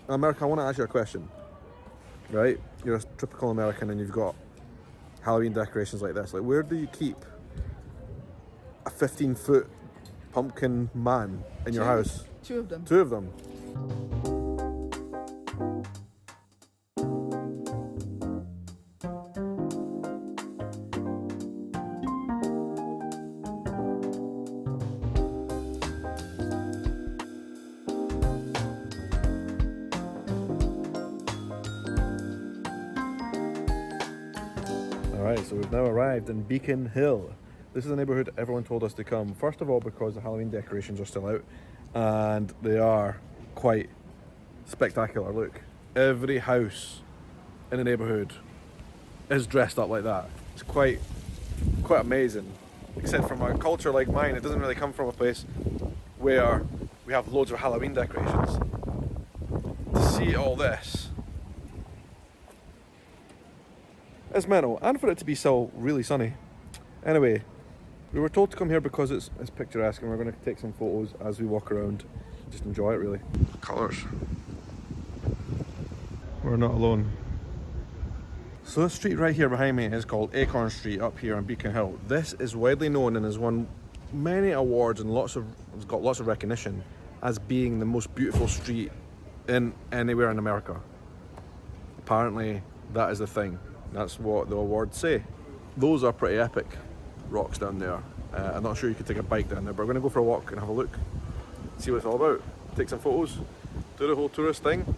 America, I want to ask you a question. Right? You're a typical American and you've got Halloween decorations like this. Like, where do you keep a 15-foot pumpkin man in your house? Two of them. Two of them. Alright, so we've now arrived in Beacon Hill. This is a neighbourhood everyone told us to come. First of all, because the Halloween decorations are still out and they are quite spectacular. Look, every house in the neighbourhood is dressed up like that. It's quite amazing. Except from a culture like mine, it doesn't really come from a place where we have loads of Halloween decorations. To see all this, it's mental, and for it to be so really sunny. Anyway, we were told to come here because it's picturesque, and we're going to take some photos as we walk around. Just enjoy it, really. Colours. We're not alone. So this street right here behind me is called Acorn Street up here on Beacon Hill. This is widely known and has won many awards and it's got lots of recognition as being the most beautiful street in anywhere in America. Apparently that is the thing. That's what the awards say. Those are pretty epic rocks down there. I'm not sure you could take a bike down there, but we're going to go for a walk and have a look, see what it's all about, take some photos, do the whole tourist thing.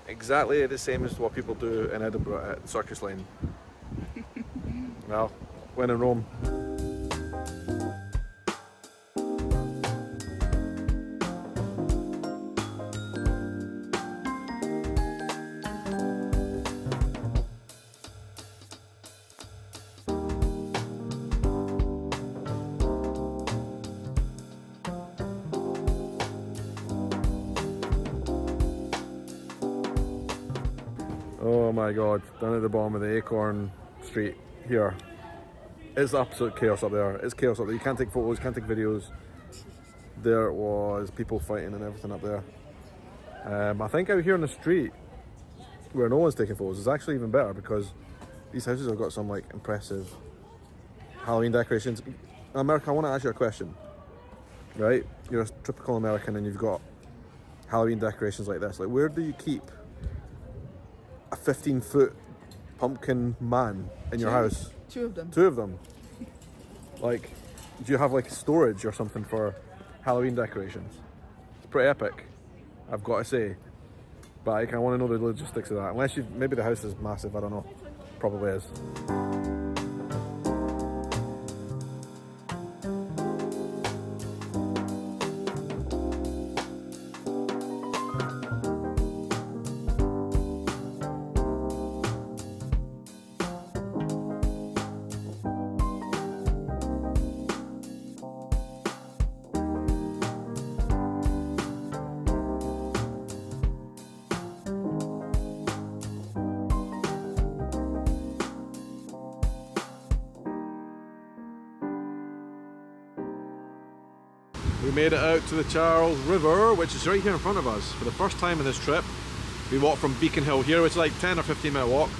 Exactly the same as what people do in Edinburgh at Circus Lane. Well, when in Rome. Oh my god, down at the bottom of the Acorn Street here. It's absolute chaos up there. It's chaos up there. You can't take photos, can't take videos. There was people fighting and everything up there. I think out here on the street, where no one's taking photos, is actually even better because these houses have got some like impressive Halloween decorations. America, I want to ask you a question. Right? You're a typical American and you've got Halloween decorations like this. Like, where do you keep a 15-foot pumpkin man in your house? Two of them. Two of them. Like, do you have like storage or something for Halloween decorations? It's pretty epic, I've got to say. But I want to know the logistics of that. Unless maybe the house is massive, I don't know. Probably is. We made it out to the Charles River, which is right here in front of us. For the first time in this trip, we walked from Beacon Hill here, which is like 10 or 15 minute walk.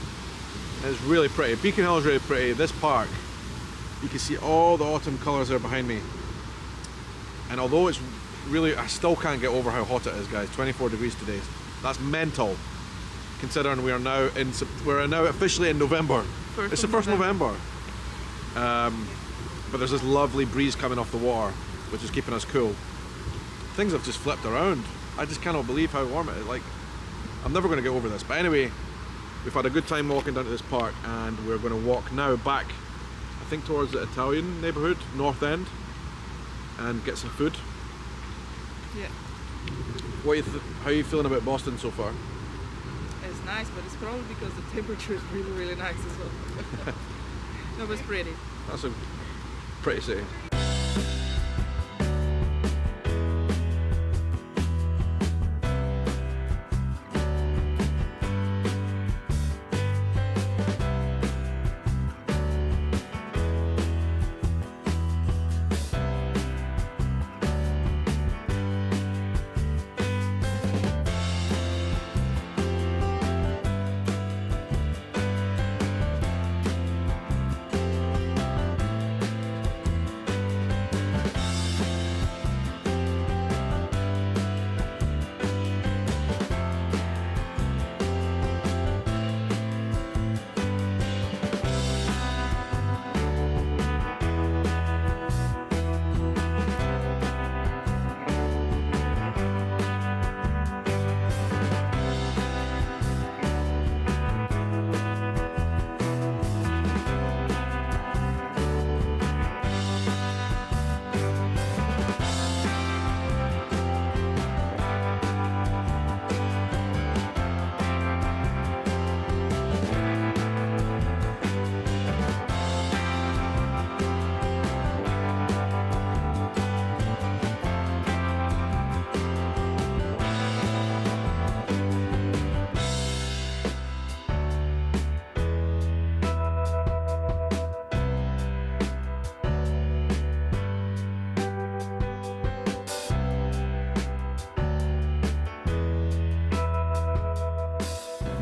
And it's really pretty. Beacon Hill is really pretty. This park, you can see all the autumn colours there behind me. And although it's really, I still can't get over how hot it is, guys. 24 degrees today. That's mental, considering we're now officially in November. It's the 1st November. But there's this lovely breeze coming off the water, which is keeping us cool. Things have just flipped around. I just cannot believe how warm it is. Like, I'm never going to get over this. But anyway, we've had a good time walking down to this park, and we're going to walk now back, I think, towards the Italian neighbourhood, North End, and get some food. Yeah. How are you feeling about Boston so far? It's nice, but it's probably because the temperature is really, really nice as well. No, but it's pretty. That's a pretty city.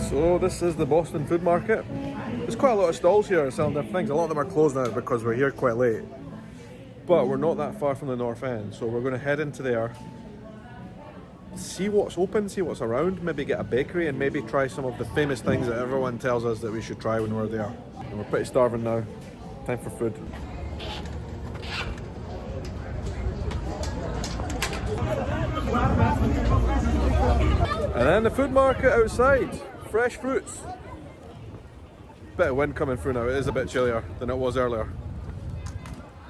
So this is the Boston Food Market. There's quite a lot of stalls here selling different things. A lot of them are closed now because we're here quite late. But we're not that far from the North End, so we're going to head into there, see what's open, see what's around, maybe get a bakery and maybe try some of the famous things that everyone tells us that we should try when we're there. And we're pretty starving now. Time for food. And then the food market outside. Fresh fruits. Bit of wind coming through now. It is a bit chillier than it was earlier.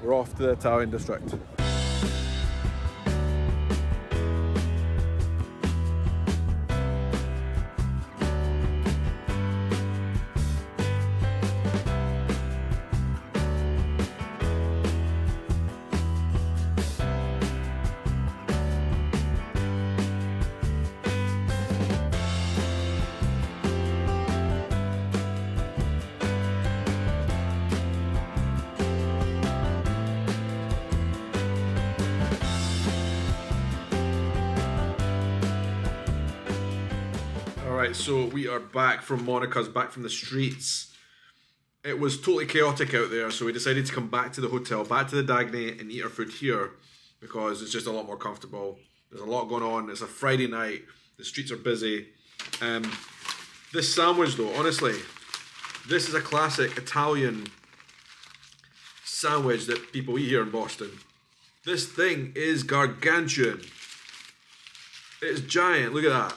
We're off to the Italian district. Alright, so we are back from Monica's, back from the streets. It was totally chaotic out there, so we decided to come back to the hotel, back to the Dagny and eat our food here because it's just a lot more comfortable. There's a lot going on. It's a Friday night. The streets are busy. This sandwich though, honestly, this is a classic Italian sandwich that people eat here in Boston. This thing is gargantuan. It's giant, look at that.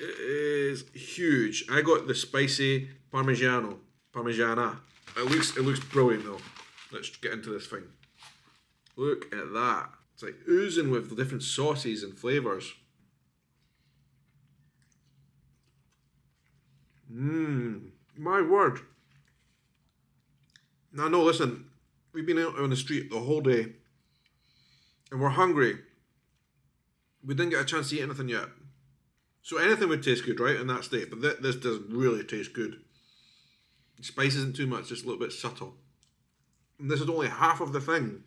It is huge. I got the spicy Parmigiana. It looks brilliant though. Let's get into this thing. Look at that. It's like oozing with different sauces and flavours. My word. Now no, listen, we've been out on the street the whole day and we're hungry. We didn't get a chance to eat anything yet. So anything would taste good, right, in that state, but this does really taste good. The spice isn't too much, just a little bit subtle. And this is only half of the thing.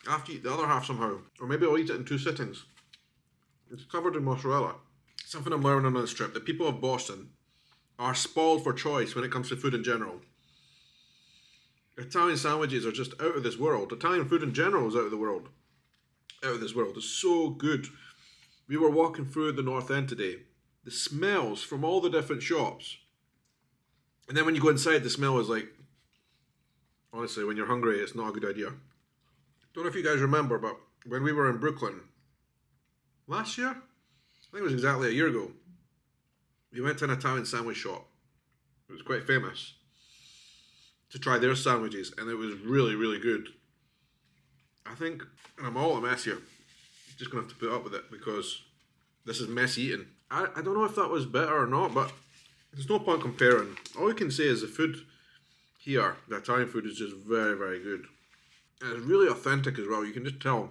I have to eat the other half somehow. Or maybe I'll eat it in 2 sittings. It's covered in mozzarella. Something I'm learning on this trip, the people of Boston are spoiled for choice when it comes to food in general. Italian sandwiches are just out of this world. Italian food in general is out of the world. Out of this world. It's so good. We were walking through the North End today. The smells from all the different shops. And then when you go inside, the smell is like, honestly, when you're hungry, it's not a good idea. Don't know if you guys remember, but when we were in Brooklyn last year, I think it was exactly a year ago, we went to an Italian sandwich shop. It was quite famous to try their sandwiches, and it was really, really good. I think, and I'm all a mess here, just gonna have to put up with it because this is messy eating. I don't know if that was better or not, but there's no point comparing. All you can say is the food here, the Italian food, is just very, very good. And it's really authentic as well. You can just tell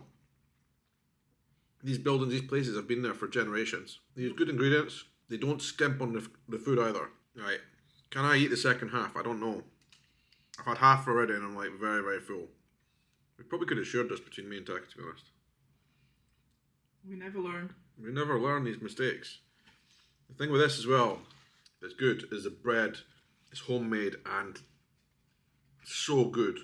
these buildings, these places have been there for generations. They use good ingredients. They don't skimp on the food either. Right, can I eat the second half? I don't know. I've had half already and I'm like very, very full. We probably could have shared this between me and Taki, to be honest. We never learn. We never learn these mistakes. The thing with this as well that's good is the bread is homemade and so good.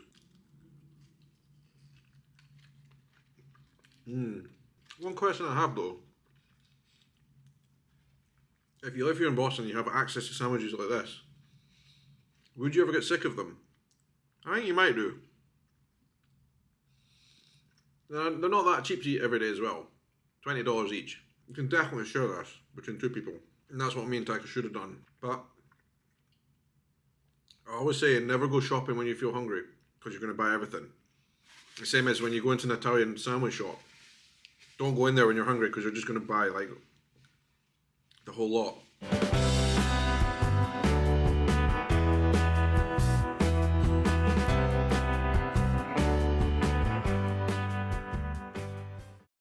One question I have though. If you live here in Boston and you have access to sandwiches like this, would you ever get sick of them? I think you might do. They're not that cheap to eat every day as well. $20 each. You can definitely share this between 2 people. And that's what me and Taka should have done. But I always say never go shopping when you feel hungry because you're going to buy everything. The same as when you go into an Italian sandwich shop. Don't go in there when you're hungry because you're just going to buy like the whole lot.